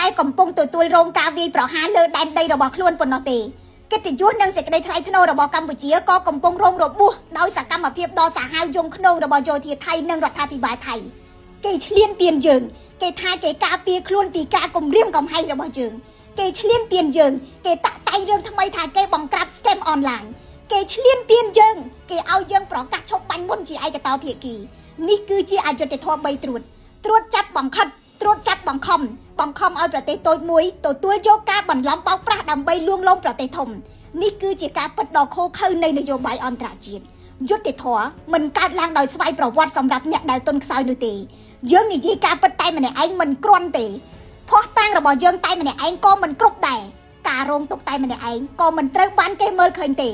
ដែលកំពុងទទួលរងការវាយប្រហារលើដែនដីរបស់ខ្លួនប៉ុណ្ណោះទេកិត្តិយសនិងសេចក្តីថ្លៃថ្នូររបស់កម្ពុជាក៏កំពុងរងរបួសដោយសកម្មភាពដ៏សាហាវយង់ឃ្នងរបស់យោធាថៃនិងរដ្ឋាភិបាលថៃគេឈ្លានពានយើងគេថាគេការពារខ្លួនពីការគំរាមកំហែងរបស់យើងគេឈ្លានពានយើងគេតាក់តែងរឿងថ្មីថាគេបង្ក្រាប scam online គេឈ្លានពានយើងគេឲ្យយើងប្រកាសឈប់បាញ់មុនជាឯកតោភាគីនេះគឺជាអយុត្តិធម៌3ត្រួតចាប់បង្ខិតត្រួតចាប់បង្ខំឲ្យប្រទេសតូចមួយទទួលយកការបន្លំបោកប្រាស់ដើម្បីលួងលោមប្រទេសធំនេះគឺជាការពិតដ៏ឃោរឃៅនៃនយោបាយអន្តរជាតិយុត្តិធម៌មិនកើតឡើងដោយស្វ័យប្រវត្តិសម្រាប់អ្នកដែលទុនខ្សោយនោះទេយើងនិយាយការពិតតែម្នាក់ឯងមិនគ្រាន់ទេភ័ស្តុតាងរបស់យើងតែម្នាក់ឯងក៏មិនគ្រប់ដែរការរងទុកតែម្នាក់ឯងក៏មិនត្រូវបានគេមើលឃើញទេ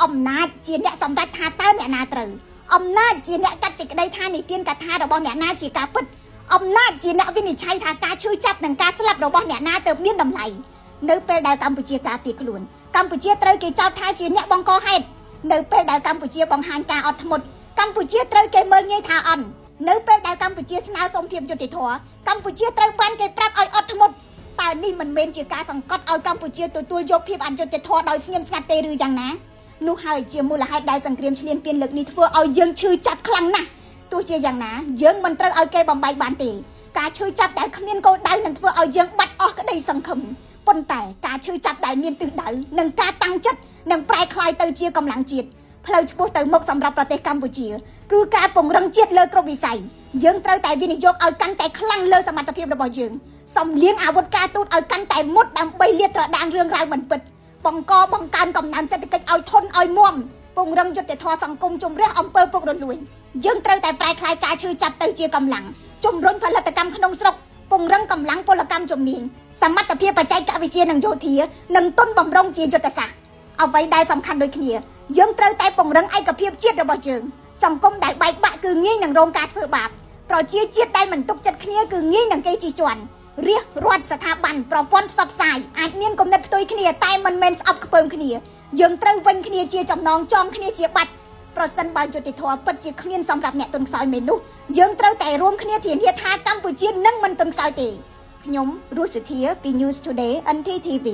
អំណាចជាអ្នកសម្រេចថាតើអ្នកណាត្រូវអំណាចជាអ្នកកាត់សេចក្តីថានិទានកថារបស់អ្នកណាជាការពិតអំណាចជាអ្នកវិនិច្ឆ័យថាការឈឺចាប់និងការស្លាប់របស់អ្នកណាទើបមានតម្លៃនៅពេលដែលកម្ពុជាការពារខ្លួនកម្ពុជាត្រូវគេចោទថាជាអ្នកបង្កហេតុនៅពេលដែលកម្ពុជាបង្ហាញការអត់ធ្មត់កម្ពុជាត្រូវគេមើលងាយថាអន់នៅពេលដែលកម្ពុជាស្នើសុំភាពយុត្តិធម៌កម្ពុជាត្រូវបានគេប្រាប់ឲ្យអត់ធ្មត់តើនេះមិនមែនជាការសង្កត់ឲ្យកម្ពុជាទទួលយកភាពអយុត្តិធម៌ដោយស្ងៀមស្ងាត់ទេឬយ៉ាងណានោះហើយជាមូលហេតុដែលសង្គ្រាមឈ្លានពានលើកនេះធ្វើឲ្យយើងឈឺចាប់ខ្លាំងណាស់ទោះជាយ៉ាងណាយើងមិនត្រូវឲ្យគេបំបែកបានទេការឈឺចាប់ដែលគ្មានគោលដៅនឹងធ្វើឲ្យយើងបាត់អស់ក្តីសង្ឃឹមប៉ុន្តែការឈឺចាប់ដែលមានទិសដៅនិងការតាំងចិត្តនឹងប្រែក្លាយទៅជាកម្លាំងជាតិផ្លូវឆ្ពោះទៅមុខសម្រាប់ប្រទេសកម្ពុជាគឺការពង្រឹងជាតិលើគ្រប់វិស័យយើងត្រូវតែវិនិយោគឲ្យកាន់តែខ្លាំងលើសមត្ថភាពរបស់យើងសំលៀងអាវុធការទូតឲ្យកាន់តែមុតដើម្បីលាតត្រដាងរឿងរ៉ាវមិនពិតបង្កើនកំណើនសេដ្ឋកិច្ចឲ្យធន់ឲ្យមាំពង្រឹងយុត្តិធម៌សង្គមជំរះអំពើពុករលួយយើងត្រូវតែប្រែក្លាយការឈឺចាប់ទៅជាកម្លាំងជំរុញផលិតកម្មក្នុងស្រុកពង្រឹងកម្លាំងពលកម្មជំនាញសមត្ថភាពបច្ចេកវិទ្យានិងយោធានិងទុនបម្រុងជាយុទ្ធសាស្ត្រអ្វីដែលសំខាន់ដូចគ្នាយើងត្រូវតែពង្រឹងឯកភាពជាតិរបស់យើងសង្គមដែលបែកបាក់គឺងាយនឹងរងការធ្វើបាបប្រជាជាតិដែលមិនទុកចិត្តគ្នាគឺងាយនឹងគេជិះជាន់រាជរដ្ឋស្ថាប័នប្រព័ន្ធផ្សព្វផ្សាយអាចមានគំនិតផ្ទុយគ្នាតែមិនមែនស្អប់ខ្ពើមគ្នាយើងត្រូវវិញគ្នាជាចំណងចងគ្នាជាបាច់ប្រសិនបើយុត្តិធម៌ពិតជាគ្មានសម្រាប់អ្នកទុនខ្សោយមែននោះយើងត្រូវតែរួមគ្នាធានាថាកម្ពុជានឹងមិនទុនខ្សោយទេខ្ញុំរស់សុធាពី News Today NTTV